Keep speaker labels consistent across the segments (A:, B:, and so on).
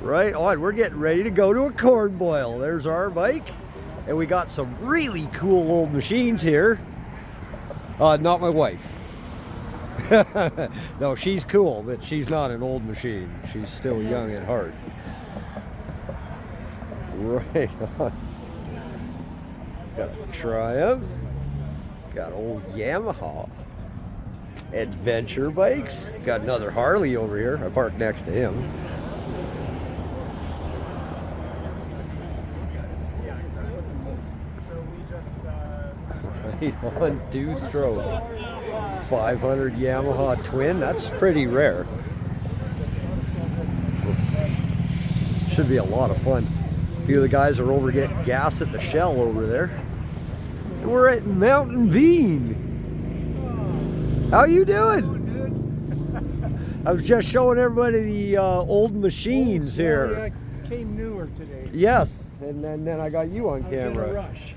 A: Right on. We're getting ready to go to a corn boil. There's our bike. And we got some really cool old machines here. Not my wife. No, she's cool, but she's not an old machine. She's still young at heart. Right on. Got a Triumph. Got old Yamaha. Adventure bikes. Got another Harley over here. I parked next to him. Right on, two-stroke. 500 Yamaha twin. That's pretty rare. Should be a lot of fun. A few of the guys are over getting gas at the Shell over there. And we're at Mountain Bean. How you doing? I was just showing everybody the old machines here.
B: Came newer today.
A: Yes, and then I got you on camera.
B: In a rush.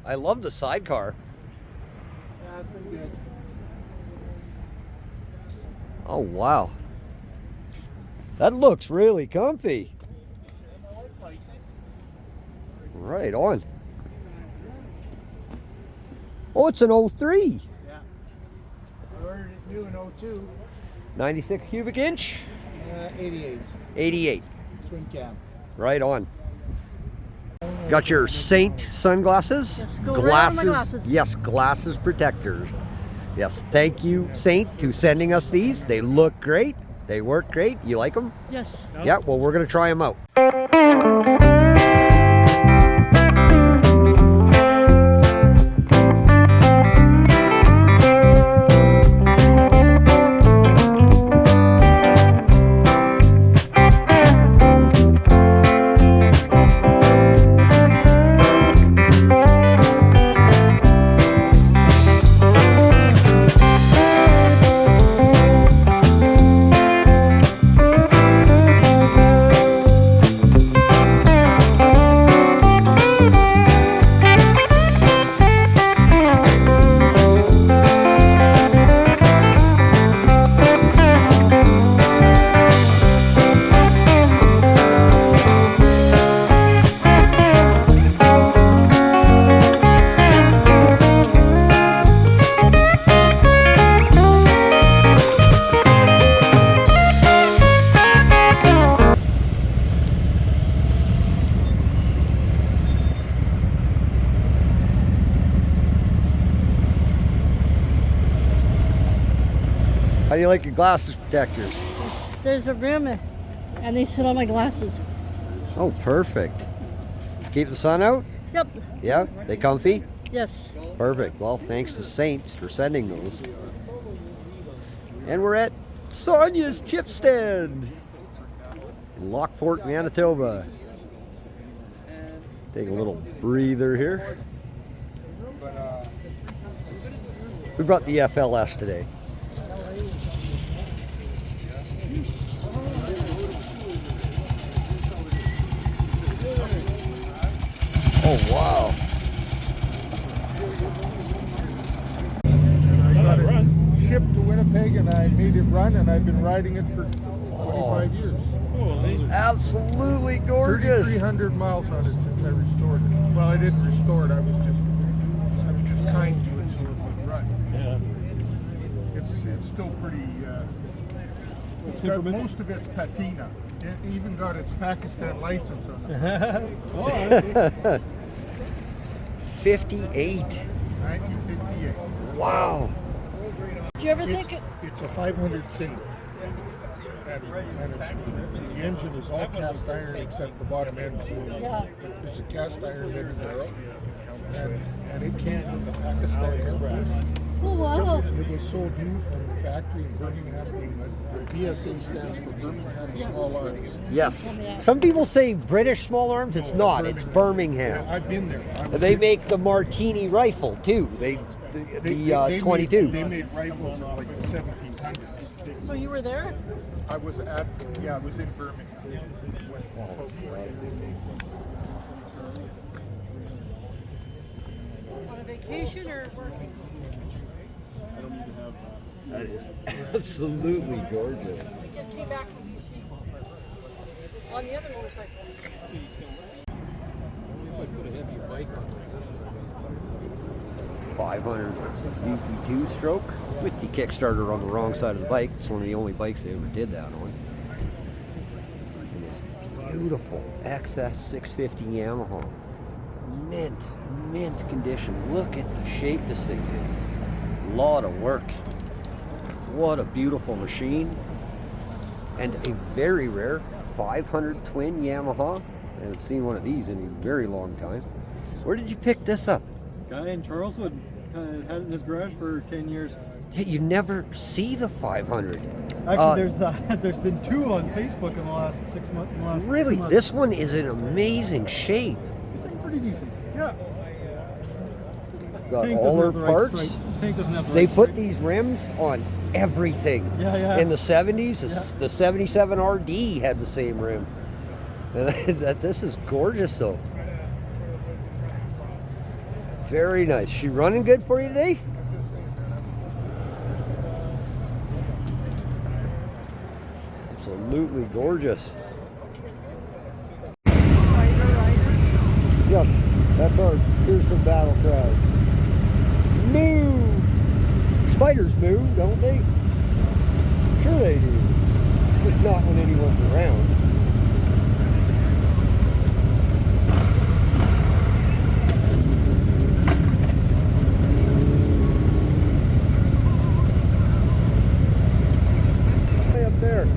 A: I love the sidecar.
B: Yeah, it's been good.
A: Oh wow, that looks really comfy. Right on. Oh, it's an 03.
B: Yeah. I ordered it new in 02.
A: 96 cubic inch?
B: 88.
A: 88.
B: Twin cam.
A: Right on. Got your Saint sunglasses?
C: Yes, go right on my glasses.
A: Yes, glasses protectors. Yes, thank you, Saint, to sending us these. They look great. They work great. You like them?
C: Yes.
A: Yeah, well, we're going to try them out. How do you like your glasses protectors?
C: There's a rim and they sit on my glasses.
A: Oh, perfect. Keep the sun out?
C: Yep.
A: Yeah? They comfy?
C: Yes.
A: Perfect. Well, thanks to Saints for sending those. And we're at Sonia's Chip Stand in Lockport, Manitoba. Take a little breather here. We brought the FLS today. Oh, wow.
B: I got it shipped to Winnipeg and I made it run and I've been riding it for 25 years.
A: Absolutely gorgeous.
B: 3,300 miles on it since I restored it. Well, I didn't restore it. I was just kind to it so it would run. Yeah. It's still pretty. It's got most of its patina. It even got its Pakistan license on it.
A: 58.
B: 1958.
A: Wow.
C: Do you ever think
B: It's a 500 single. And the engine is all cast iron except the bottom end. So
C: Yeah.
B: it's a cast iron heavy barrel. And it can't in the Pakistan airbrush.
C: Oh wow.
B: It was sold new from the factory in Birmingham. The BSA stands for Birmingham Small Arms.
A: Yes. Some people say British small arms. It's not. It's Birmingham.
B: I've been there.
A: They make the Martini rifle too. The 22.
B: They made rifles in like the 1700s.
C: So you were there?
B: I was in Birmingham.
C: On a vacation or working?
A: That is absolutely gorgeous.
C: We just came back from BC. On the other motorcycle.
B: If I put a heavier bike on this is
A: 500 VT2 stroke with the Kickstarter on the wrong side of the bike. It's one of the only bikes they ever did that on. And this beautiful XS 650 Yamaha. Mint condition. Look at the shape this thing's in. Lot of work. What a beautiful machine. And a very rare 500 twin Yamaha. I haven't seen one of these in a very long time. Where did you pick this up?
D: Guy in Charleswood had it in his garage for 10 years.
A: Yeah, you never see the 500.
D: Actually, there's been 2 on Facebook in the last 6 months.
A: Really, this one is in amazing shape.
D: It's like pretty decent. Yeah.
A: Got
D: Tank
A: all
D: doesn't
A: her
D: have the right
A: parts.
D: stripe. Tank doesn't have the
A: They
D: right
A: put
D: stripe.
A: these rims on everything.
D: Yeah.
A: In the 70s, the 77 RD had the same rim. This is gorgeous, though. Very nice. She running good for you today? Absolutely gorgeous. Yes, that's our fearsome battle cry. Moo! Spiders moo, don't they? Sure they do. Just not when anyone's around. Way up there.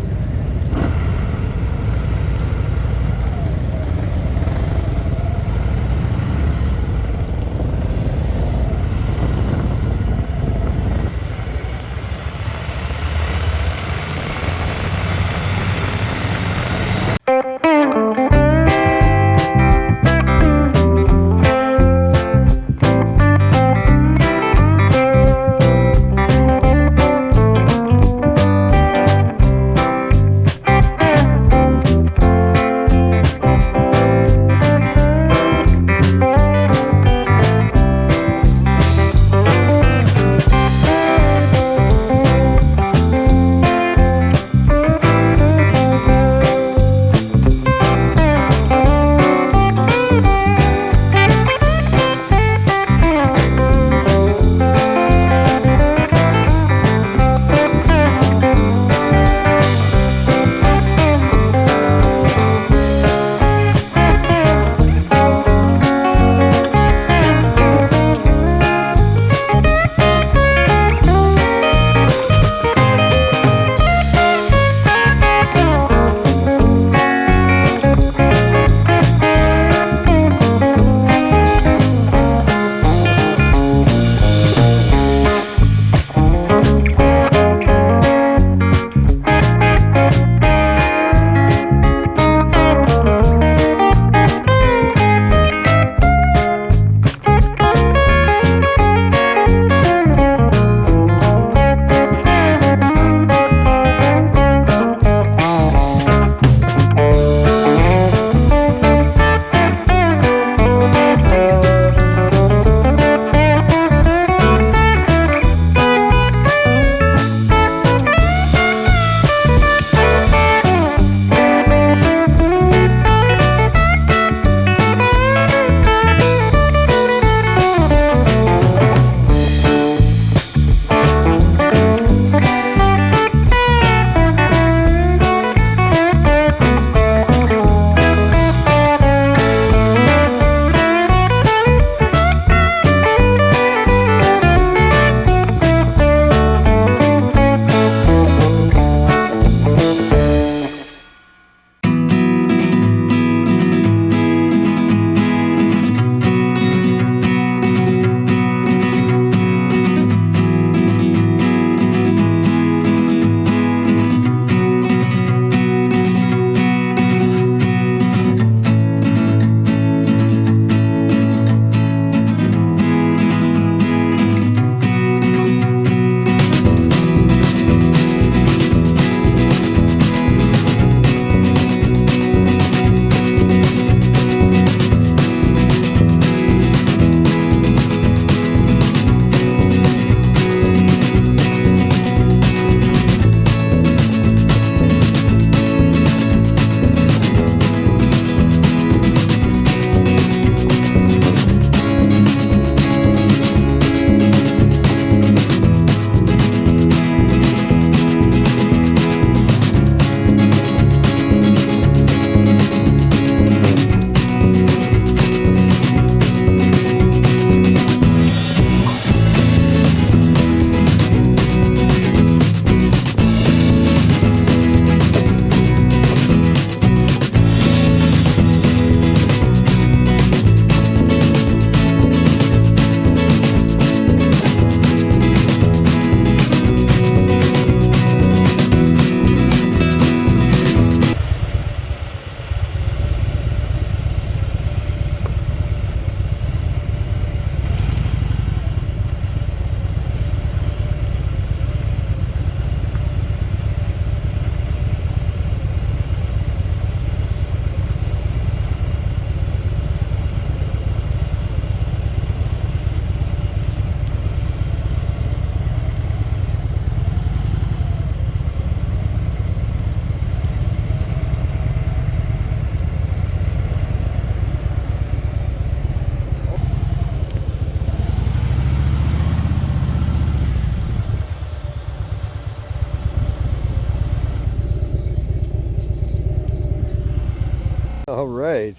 A: All right,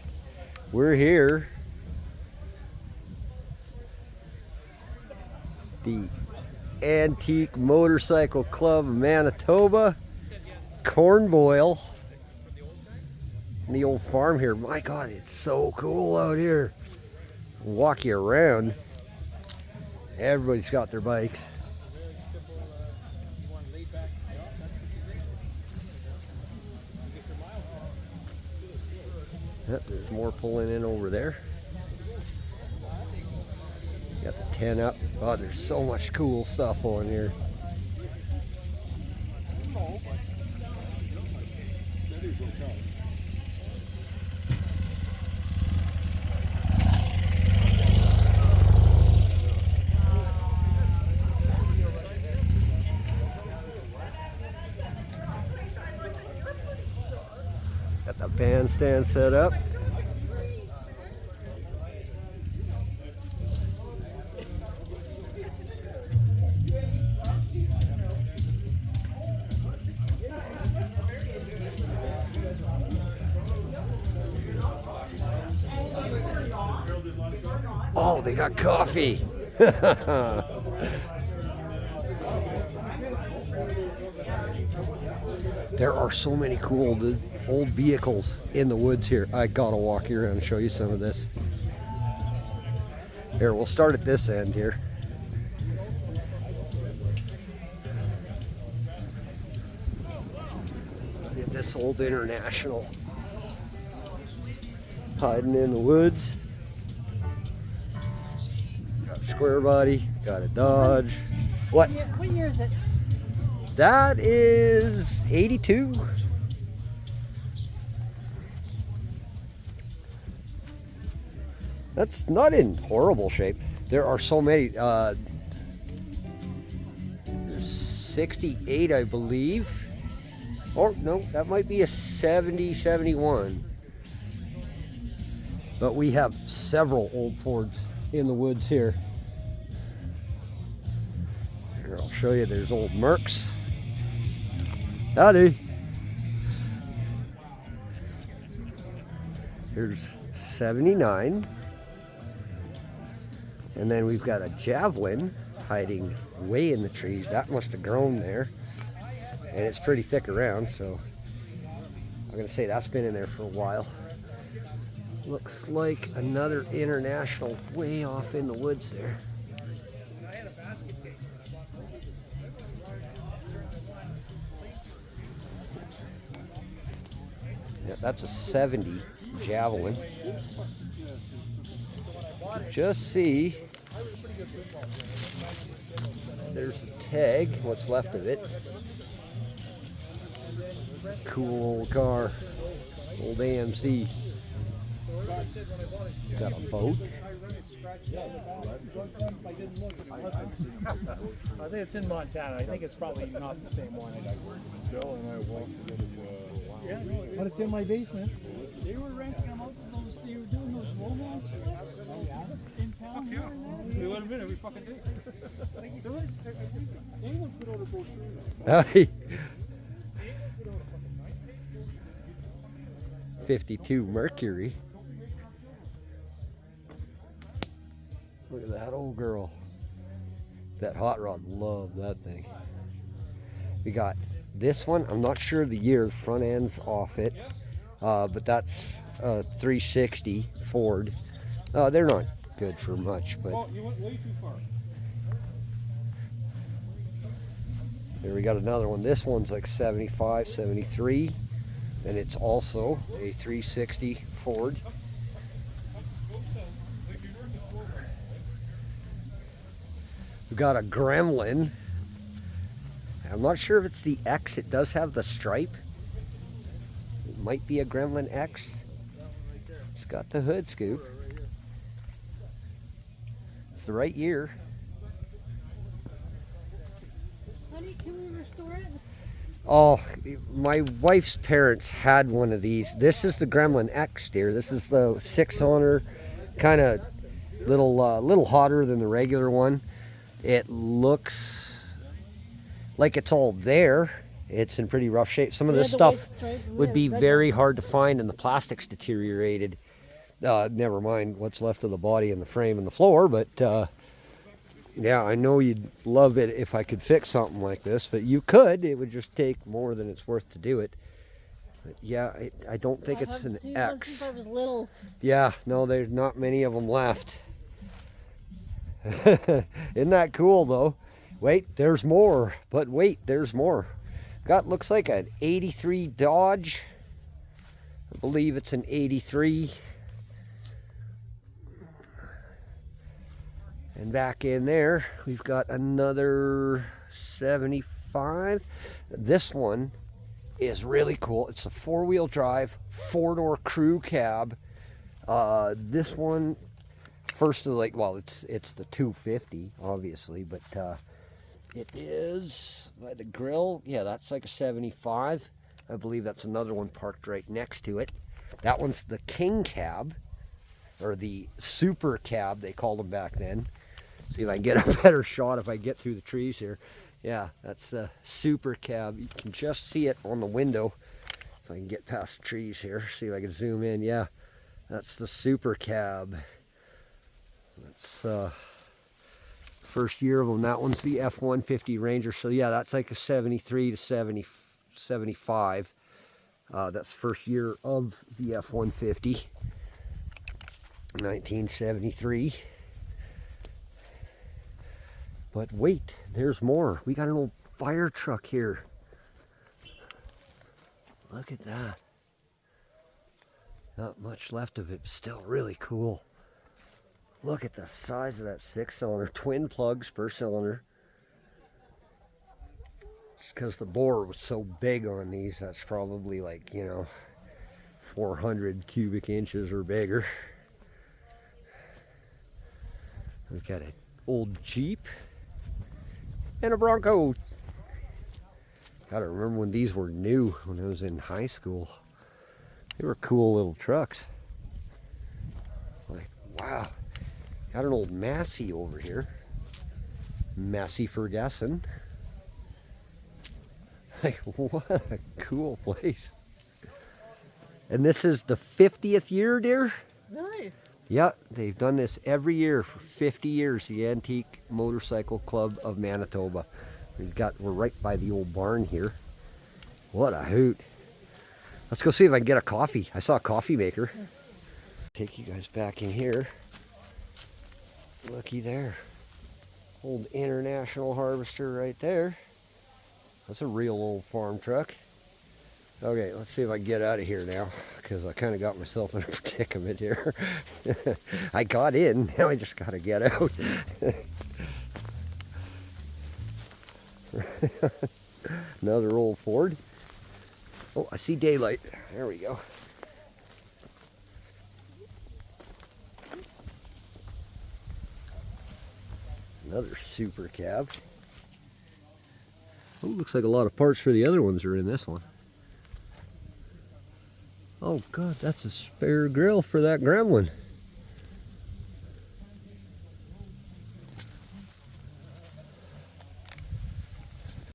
A: we're here. The Antique Motorcycle Club of Manitoba. Corn boil. In the old farm here. My God, it's so cool out here. Walk you around. Everybody's got their bikes. Yep, there's more pulling in over there. Got the tent up. Oh, there's so much cool stuff on here. Got the bandstand set up. Oh, they got coffee. There are so many cool old vehicles in the woods here. I gotta walk you around and show you some of this. Here, we'll start at this end here. Look at this old International hiding in the woods. Got a square body, got a Dodge. What?
C: What year is it?
A: That is 82. That's not in horrible shape. There are so many. There's 68, I believe. Or no, that might be a 70, 71. But we have several old Fords in the woods here. Here, I'll show you. There's old Mercs. Howdy. Here's 79. And then we've got a Javelin hiding way in the trees. That must have grown there. And it's pretty thick around, so I'm gonna say that's been in there for a while. Looks like another International way off in the woods there. Yeah, that's a 70 Javelin. Just see, there's the tag, what's left of it. Cool old car, old AMC. Got a boat.
D: I think it's in Montana. I think it's probably not the same one.
B: Bill and I walked together.
D: But it's in my basement.
E: They were renting them out to those, they were doing those romance flicks in town here and there.
D: We let them in every fucking day.
E: Anyone put out a brochure.
A: Howdy. 52 Mercury. Look at that old girl. That hot rod, love that thing. We got this one. I'm not sure the year. The front end's off it. But that's a 360 Ford. They're not good for much, but
E: Oh, you went way too far.
A: here we got another one. This one's like 75, 73, and it's also a 360 Ford. We've got a Gremlin. I'm not sure if it's the X. It does have the stripe. It might be a Gremlin X. It's got the hood scoop. It's the right year.
C: Honey, can we restore it?
A: Oh, my wife's parents had one of these. This is the Gremlin X, dear. This is the 6-cylinder, kind of little hotter than the regular one. It looks like it's all there, It's in pretty rough shape. Some of
C: Yeah,
A: this
C: the
A: stuff
C: white stripe
A: would be
C: red
A: very
C: one.
A: hard to find, and the plastic's deteriorated. Never mind what's left of the body and the frame and the floor, but yeah, I know you'd love it if I could fix something like this, but you could. It would just take more than it's worth to do it. But yeah, I don't think it's an
C: haven't seen one
A: X.
C: since I was little.
A: Yeah, no, there's not many of them left. Isn't that cool, though? Wait, there's more. But wait, there's more. Got, looks like an 83 Dodge. I believe it's an 83. And back in there, we've got another 75. This one is really cool. It's a 4-wheel drive, 4-door crew cab. This one, first of well, it's the 250, obviously, but it is by the grill. Yeah, that's like a 75. I believe that's another one parked right next to it. That one's the King cab, or the Super cab, they called them back then. See if I can get a better shot if I get through the trees here. Yeah, that's the Super cab. You can just see it on the window. If I can get past the trees here, see if I can zoom in. Yeah, that's the Super cab. That's first year of them. That one's the F-150 Ranger. So yeah, that's like a 73 to 75. That's first year of the F-150. 1973. But wait, there's more. We got an old fire truck here. Look at that. Not much left of it, but still really cool. Look at the size of that 6-cylinder. Twin plugs per cylinder. It's because the bore was so big on these. That's probably like, 400 cubic inches or bigger. We've got an old Jeep. And a Bronco. Gotta remember when these were new, when I was in high school. They were cool little trucks. Like, wow. Got an old Massey over here. Massey Ferguson. Like, what a cool place. And this is the 50th year, dear?
C: Really?
A: Yeah, they've done this every year for 50 years, the Antique Motorcycle Club of Manitoba. We're right by the old barn here. What a hoot. Let's go see if I can get a coffee. I saw a coffee maker.
C: Yes.
A: Take you guys back in here. Looky there. Old International Harvester right there. That's a real old farm truck. Okay, let's see if I can get out of here now, because I kind of got myself in a predicament here. I got in, now I just got to get out. Another old Ford. Oh, I see daylight. There we go. Another Super cab. Oh, looks like a lot of parts for the other ones are in this one. Oh God, that's a spare grill for that gremlin.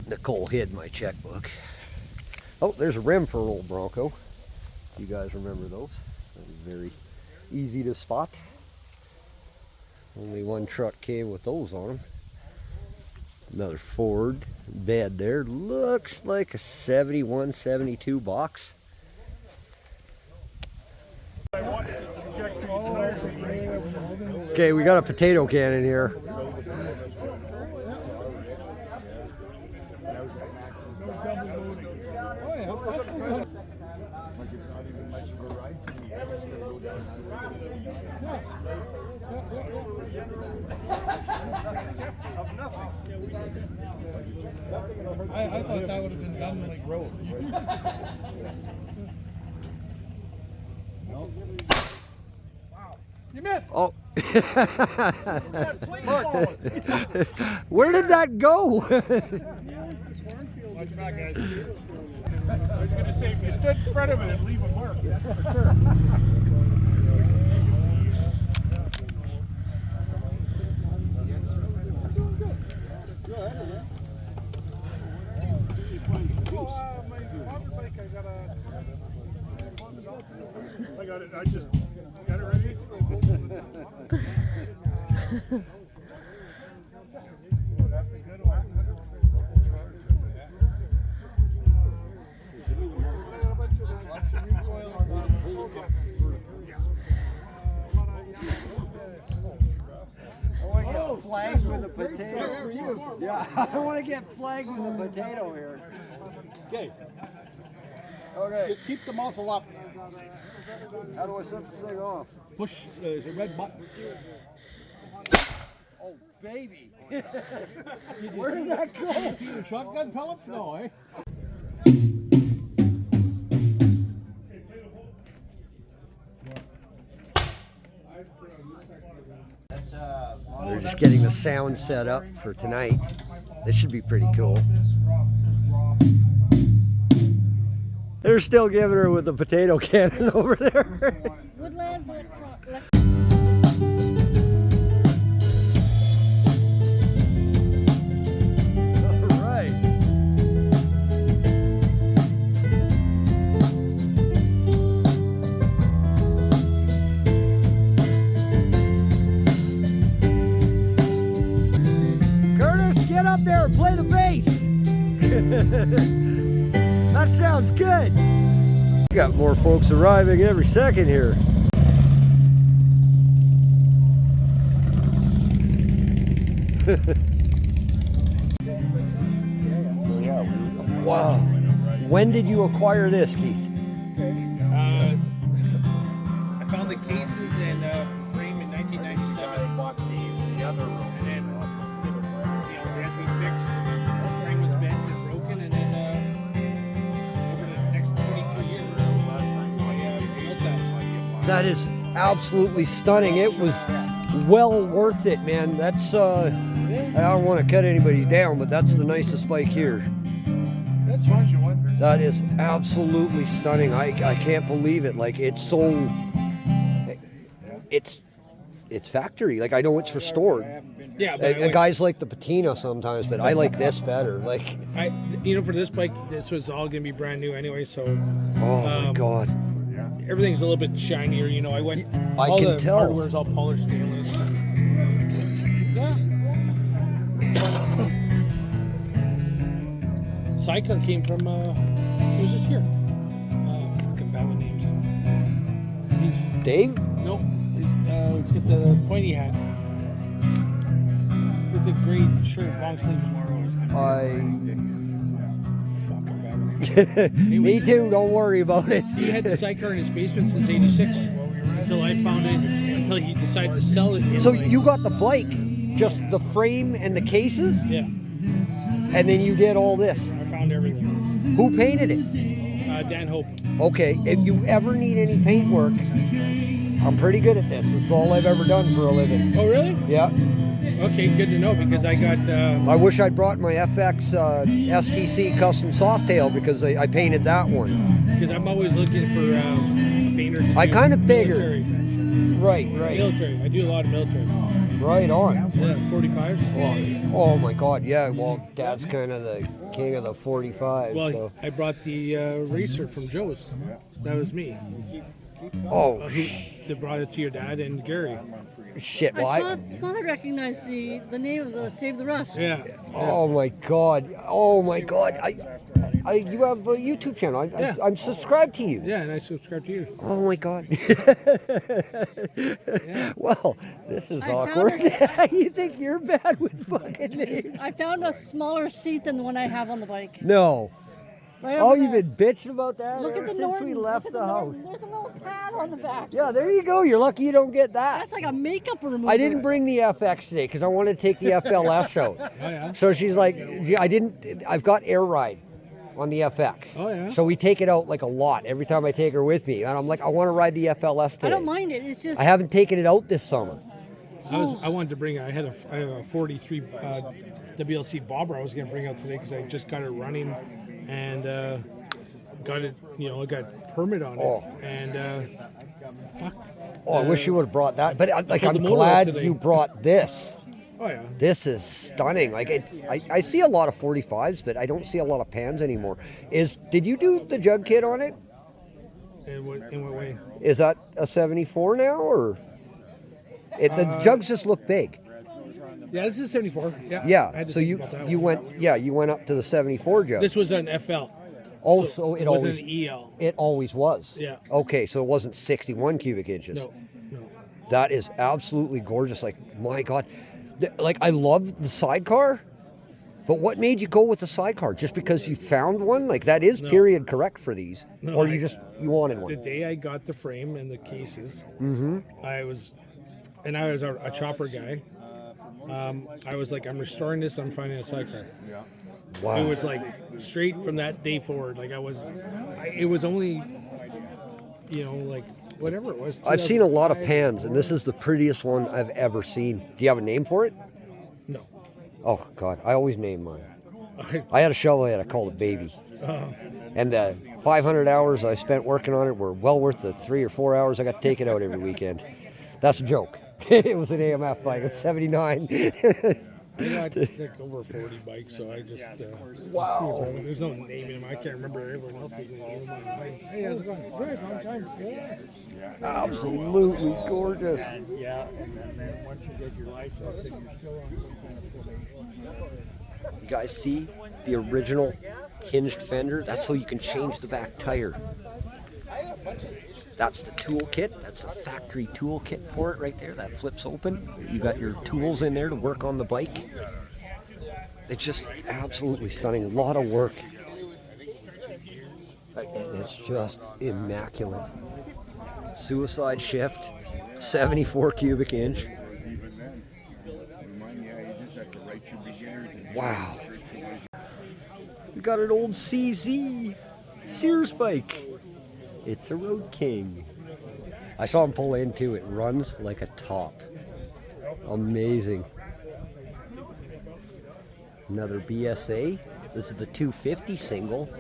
A: Nicole hid my checkbook. Oh, there's a rim for an old Bronco. You guys remember those? That was very easy to spot. Only one truck came with those on them. Another Ford bed there. Looks like a 71, 72 box. Okay, we got a potato can in here.
D: I thought that would have been done like road. You missed.
A: Oh. Where did that go?
B: Watch back, guys. I was going to say, if you stood in front of it, it'd leave a mark. For sure. I got it. I just got it ready. That's a good one.
A: I want to get flagged with a potato. Yeah, I want to get flagged with a potato here.
B: Okay.
A: Okay.
B: Keep the muzzle up.
A: How do I set this thing off?
B: Push the red button.
A: Oh, baby. Where did that go?
B: Shotgun pellets? No, eh?
A: They're just getting the sound set up for tonight. This should be pretty cool. They're still giving her with the potato cannon over there.
C: Woodlands
A: All right. Curtis, get up there and play the bass. That sounds good. We got more folks arriving every second here. Wow. When did you acquire this, Keith?
F: I found the cases and frame in 1997.
B: Bought the other room.
F: And then, they had me fixed. The frame was bent and broken, and then over the next 22 years, I built that.
A: That is absolutely stunning. It was well worth it, man. That's I don't want to cut anybody down, but that's the nicest bike here.
B: That's fine.
A: That is absolutely stunning. I can't believe it. Like it's so it's factory. Like I know it's restored.
F: Yeah, but
A: Guys like the patina sometimes, but I like this better. Like
F: for this bike, this was all gonna be brand new anyway. So,
A: oh my god.
F: everything's a little bit shinier. I went.
A: I
F: all
A: can
F: the
A: tell.
F: hardware's all polished stainless. Sidecar came from. He was just here. Fucking bad with names. He's
A: Dave?
F: nope. Let's get the pointy hat with the gray shirt, long sleeves. Fucking bad with names.
A: Me too, don't worry about it.
F: He had the sidecar in his basement since '86 until I found it. Until he decided to sell it.
A: So you got the bike, just the frame and the cases,
F: Yeah,
A: and then you did all this.
F: I found everything.
A: Who painted it?
F: Dan Hope.
A: Okay, if you ever need any paint work, I'm pretty good at this. It's all I've ever done for a living.
F: Oh, really?
A: Yeah.
F: Okay, good to know because I got.
A: I wish I'd brought my FX STC custom softail because I painted that one.
F: Because I'm always looking for a painter. To
A: I
F: do
A: kind of figured.
F: military.
A: Right.
F: Military. I do a lot of military.
A: Right on.
F: Yeah, 45s.
A: Oh my God, yeah. Well, Dad's kind of the king of the 45.
F: Well,
A: so.
F: I brought the racer from Joe's. That was me.
A: Oh
F: They brought it to your dad and Gary.
A: shit! Well,
C: I thought I recognized the name of the Save the Rust.
F: Yeah.
A: oh my God! Oh my God! You have a YouTube channel.
F: Yeah.
A: I'm subscribed to you.
F: Yeah, and I subscribe to you.
A: Oh my God.
F: Yeah.
A: Well, this is
C: I
A: awkward.
C: found
A: You think you're bad with fucking names?
C: I found a smaller seat than the one I have on the bike.
A: No.
C: Right
A: Oh,
C: over
A: you've
C: there.
A: been bitching about that
C: Look
A: ever
C: at the
A: since
C: Norton.
A: we left
C: Look at
A: the house.
C: Norton. There's a little pad on the back.
A: Yeah, there you go. You're lucky you don't get that.
C: That's like a makeup remover.
A: I didn't bring the FX today because I wanted to take the FLS out.
F: Oh, yeah.
A: So she's like, I've got air ride on the FX.
F: Oh, yeah.
A: So we take it out like a lot every time I take her with me. And I'm like, I want to ride the FLS today.
C: I don't mind it. It's just
A: I haven't taken it out this summer.
F: I wanted to bring. I have a 43 WLC bobber I was going to bring out today because I just got it running and got it. I got permit on it.
A: Oh.
F: And fuck.
A: Oh, I wish you would have brought that. But I'm
F: pulled the motor out
A: glad
F: today.
A: you brought this.
F: Oh yeah.
A: This is stunning. Like I see a lot of 45s, but I don't see a lot of pans anymore. Did you do the jug kit on it?
F: In what way?
A: Is that a 74 now, or the jugs just look big?
F: Yeah, this is 74. Yeah. I
A: Yeah.
F: had to
A: So
F: think about that
A: you
F: one.
A: went up to the 74 jug.
F: This was an FL.
A: Oh,
F: so
A: so
F: it wasn't an EL.
A: It always was.
F: Yeah.
A: Okay, so it wasn't 61 cubic inches.
F: No.
A: That is absolutely gorgeous. Like, my God. Like, I love the sidecar, but what made you go with the sidecar? Just because you found one? Like, that is period correct for these.
F: No,
A: Or you wanted
F: The
A: one?
F: day I got the frame and the cases, I was a chopper guy. I was like, I'm restoring this. I'm finding a sidecar.
A: Wow.
F: It was like straight from that day forward. Like it was only, like whatever it was.
A: I've seen a lot of
F: 2005.
A: pans, and this is the prettiest one I've ever seen. Do you have a name for it?
F: No.
A: Oh, God. I always name mine. I had a Chevrolet, I called it Baby. And the 500 hours I spent working on it were well worth the 3 or 4 hours I got to take it out every weekend. That's a joke. It was an AMF bike, a 79.
F: I got like over 40 bikes, so I just
A: Wow.
F: There's no naming them. I can't remember everyone else's name. Hey, how's it going? It's very long time. Yeah.
A: Absolutely gorgeous.
E: Yeah, and then once you get your license, then you're still on some kind of probation.
A: You guys see the original hinged fender? That's so you can change the back tire. That's the tool kit. That's a factory tool kit for it right there. That flips open. You got your tools in there to work on the bike. It's just absolutely stunning. A lot of work. And it's just immaculate. Suicide shift, 74 cubic inch. Wow. We got an old CZ Sears bike. It's a Road King. I saw him pull in too. It runs like a top. Amazing. Another BSA. This is the 250 single.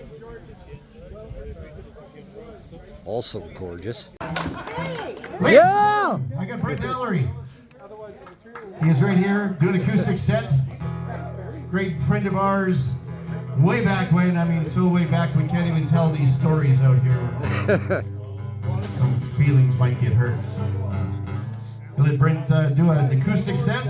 A: Also gorgeous. Yeah!
G: I got Brett Mallory. He's right here doing acoustic set. Great friend of ours. Way back when, so way back we can't even tell these stories out here. Some feelings might get hurt. We'll let Brent do an acoustic set.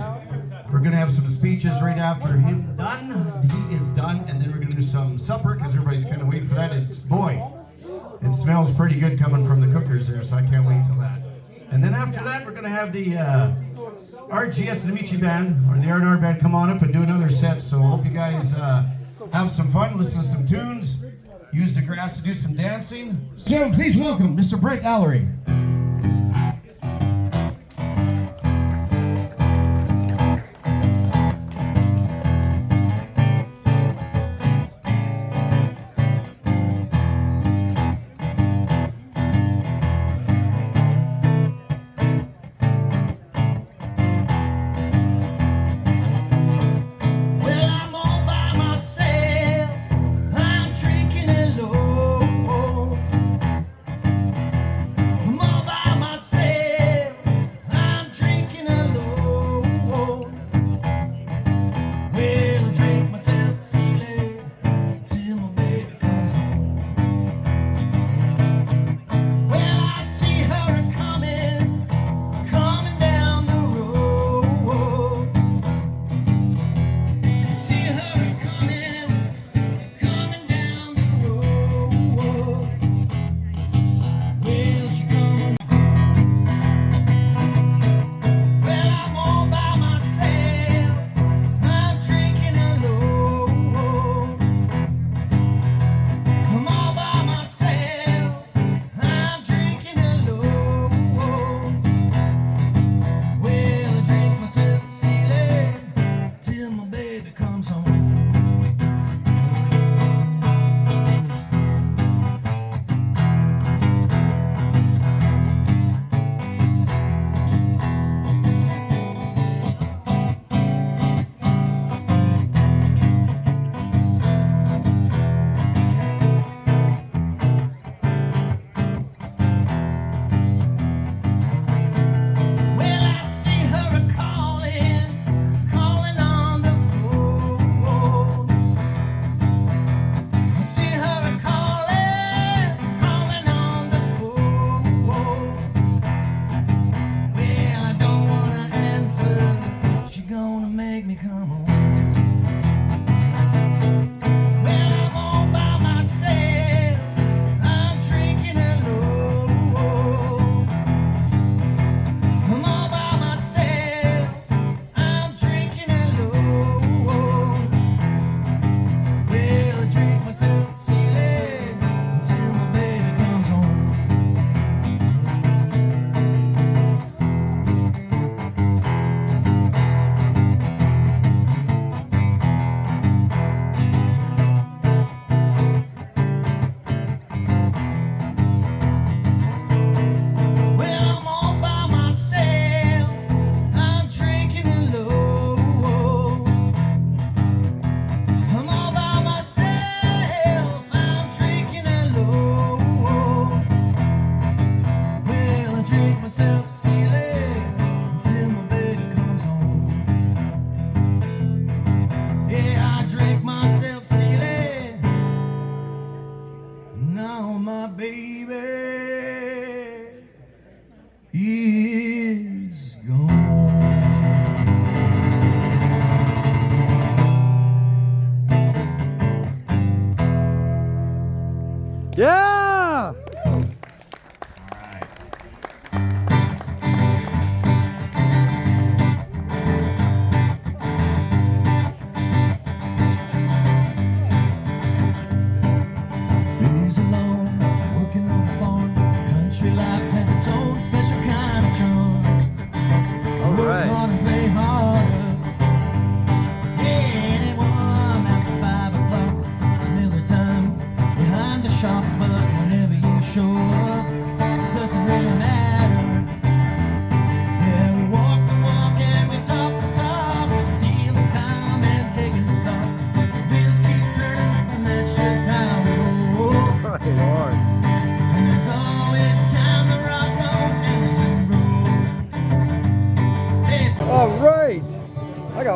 G: We're going to have some speeches right after him done. He is done, and then we're going to do some supper because everybody's kind of waiting for that. It smells pretty good coming from the cookers there, so I can't wait till that. And then after that, we're going to have the RGS and Amici band, or the R&R band, come on up and do another set. So I hope you guys have some fun, listen to some tunes, use the grass to do some dancing. So please welcome Mr. Brett Mallory.
E: Well, I'm all by myself. I'm drinking it low.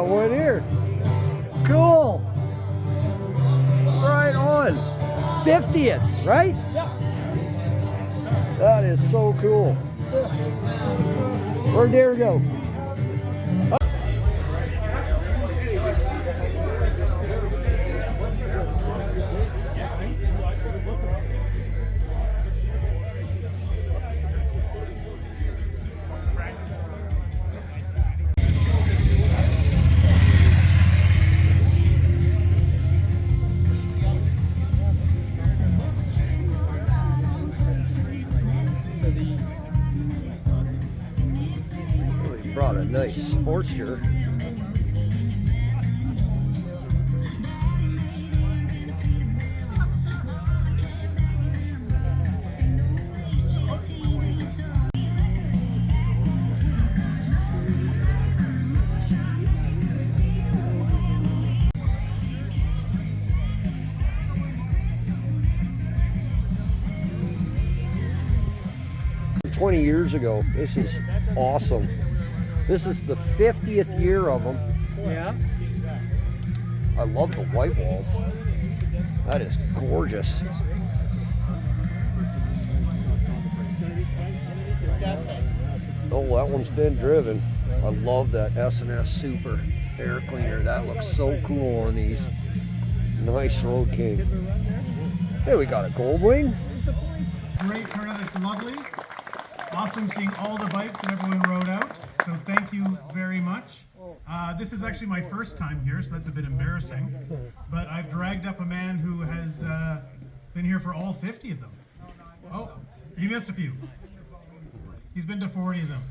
A: one here. Cool. Right on. 50th, right?
C: Yep.
A: That is so cool. Where'd Dare go? 20 years ago. This is awesome. This is the 50th year of them.
D: Yeah.
A: I love the white walls. That is gorgeous. Oh, that one's been driven. I love that S&S Super air cleaner. That looks so cool on these. Nice Road King. Hey, we got a Gold Wing.
G: Great turnout. It's lovely. Awesome seeing all the bikes that everyone rode out. So thank you very much. This is actually my first time here, so that's a bit embarrassing. But I've dragged up a man who has been here for all 50 of them. Oh, he missed a few. He's been to 40 of them.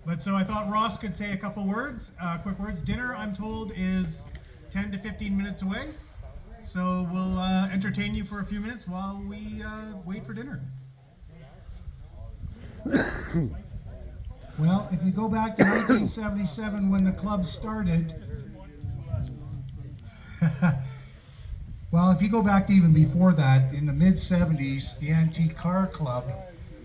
G: But so I thought Ross could say a couple words, quick words. Dinner, I'm told, is 10 to 15 minutes away. So we'll entertain you for a few minutes while we wait for dinner.
H: Well, if you go back to 1977 when the club started, well, if you go back to even before that, in the mid-70s, the Antique Car Club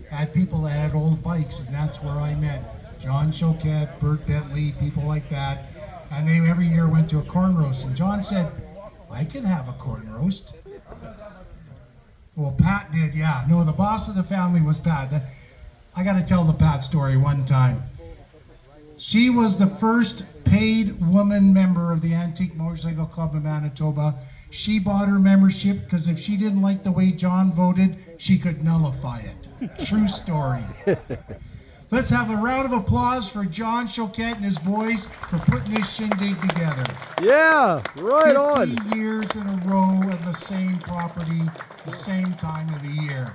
H: had people that had old bikes, and that's where I met John Choquette, Bert Bentley, people like that, and they every year went to a corn roast, and John said, I can have a corn roast. Well, Pat did, yeah. No, the boss of the family was Pat. I got to tell the Pat story one time. She was the first paid woman member of the Antique Motorcycle Club of Manitoba. She bought her membership because if she didn't like the way John voted, she could nullify it. True story. Let's have a round of applause for John Choquette and his boys for putting this shindig together.
A: Yeah, right on.
H: 50 years in a row at the same property, the same time of the year.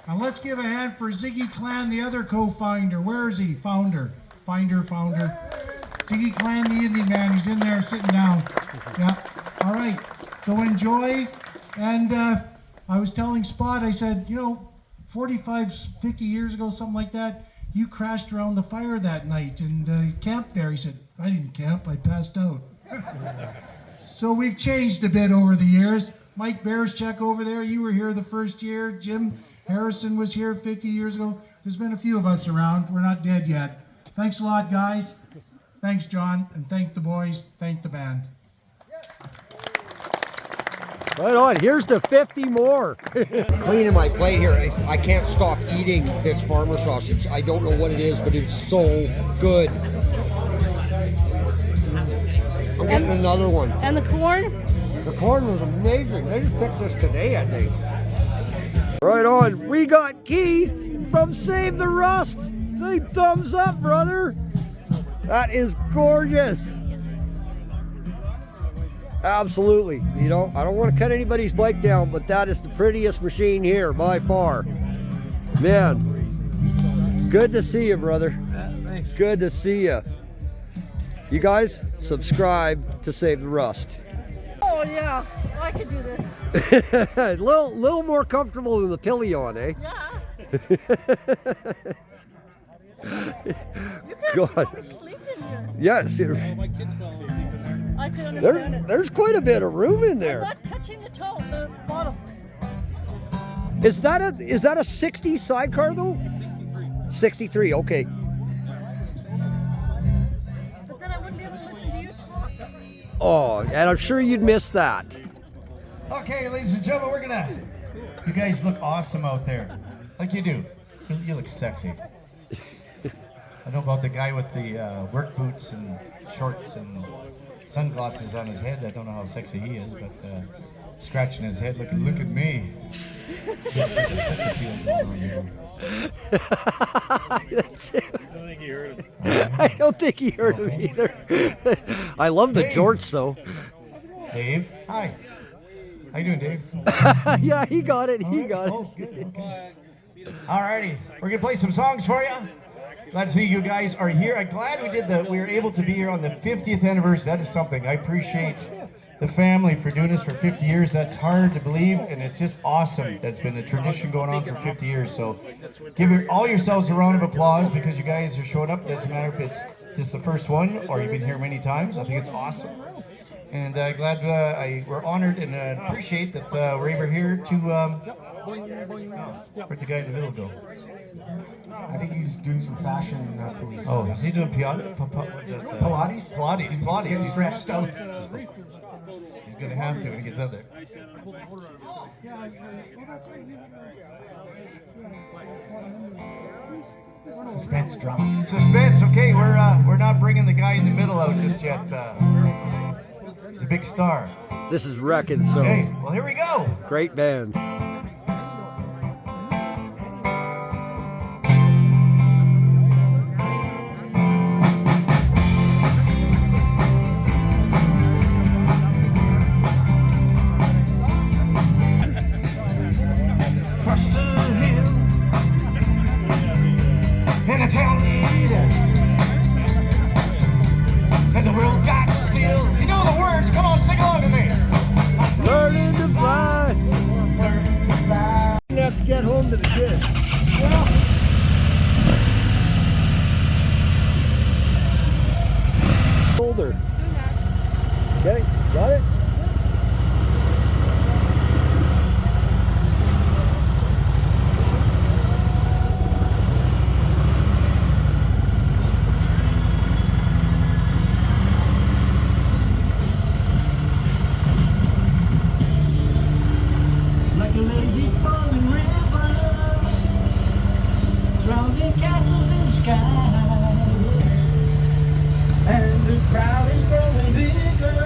H: Now let's give a hand for Ziggy Clan, the other co-founder. Where is he? Founder. Founder. Ziggy Clan, the Indian man. He's in there sitting down. Yeah. All right. So enjoy. And I was telling Spot, I said, 45, 50 years ago, something like that, you crashed around the fire that night and camped there. He said, I didn't camp. I passed out. So we've changed a bit over the years. Mike Bereschek over there, you were here the first year. Jim Harrison was here 50 years ago. There's been a few of us around. We're not dead yet. Thanks a lot, guys. Thanks, John. And thank the boys. Thank the band.
A: Right on. Here's the 50 more. Cleaning my plate here. I can't stop eating this farmer sausage. I don't know what it is, but it's so good. I'm getting another one.
C: And the corn?
A: The corn was amazing. They just picked this today, I think. Right on. We got Keith from Save the Rust. Say thumbs up, brother. That is gorgeous. Absolutely. I don't want to cut anybody's bike down, but that is the prettiest machine here by far. Man, good to see you, brother.
F: Thanks.
A: Good to see you. You guys, subscribe to Save the Rust.
C: Oh yeah, I could do this.
A: A little more comfortable than the Pillion, eh?
C: Yeah. You guys probably sleep in here.
A: Yes.
F: My kids fell asleep in there.
C: I could understand it.
A: There's quite a bit of room in
C: I'm
A: there.
C: not touching the toe, the bottom.
A: Is that a 60 sidecar though? 63, okay.
C: But then I wouldn't be able to listen to you talk.
A: Oh, and I'm sure you'd miss that.
G: Okay, ladies and gentlemen, we're gonna. You guys look awesome out there, like you do. You look sexy. I know about the guy with the work boots and shorts and sunglasses on his head. I don't know how sexy he is, but scratching his head, look at me. Such a feeling going on here.
A: I don't think he heard him either. I love the jorts though.
G: Dave, hi. How you doing, Dave?
A: Yeah, he got it. He
G: All right.
A: got
G: Oh,
A: it.
G: good. Okay. Alrighty, we're gonna play some songs for you. Glad to see you guys are here. I'm glad we were able to be here on the 50th anniversary. That is something. I appreciate the family for doing this for 50 years. That's hard to believe, and it's just awesome. That's been a tradition going on for 50 years. So give all yourselves a round of applause because you guys are showing up. It doesn't matter if it's just the first one or you've been here many times. I think it's awesome. And glad we're honored and appreciate that we're able here to. Where'd the guy in the middle go?
H: I think he's doing some fashion things.
G: Oh, is he doing Pilates?
H: Pilates?
G: Pilates.
H: He's stretched out.
G: He's going to have to when he gets out there.
H: Suspense drama.
G: Suspense. Okay, we're not bringing the guy in the middle out just yet. He's a big star.
A: This is Wreckin' So.
G: Okay, well here we go.
A: Great band.
G: Across the hill, and a town leader, and the world got still. If you know the words, come on, sing along to me.
A: Learning to fly. You have to get home to the kids. Shoulder. Okay, got it?
E: Like a lazy falling river, drowning castles in the sky, and the crowd is growing bigger.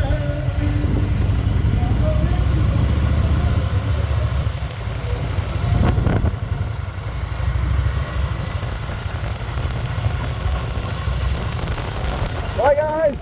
A: Bye, guys.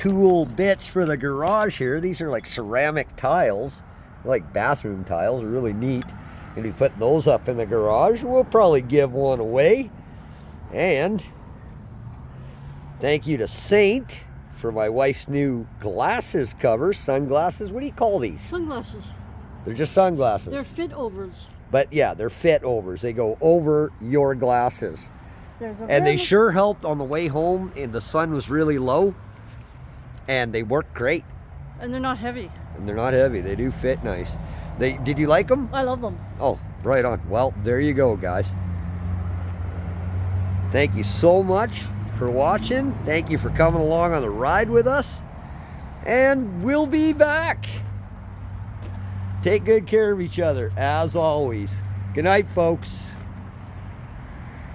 A: cool bits for the garage here. These are like ceramic tiles, like bathroom tiles, really neat. Gonna be putting those up in the garage. We'll probably give one away. And thank you to Saint for my wife's new glasses covers, sunglasses. What do you call these?
C: Sunglasses.
A: They're just sunglasses.
C: They're fit overs.
A: But yeah, they're fit overs. They go over your glasses.
C: There's a
A: And they
C: very-
A: sure helped on the way home, and the sun was really low. And they work great.
C: And they're not heavy.
A: And they're not heavy. They do fit nice. Did you like them?
C: I love them.
A: Oh, right on. Well, there you go, guys. Thank you so much for watching. Thank you for coming along on the ride with us. And we'll be back. Take good care of each other, as always. Good night, folks.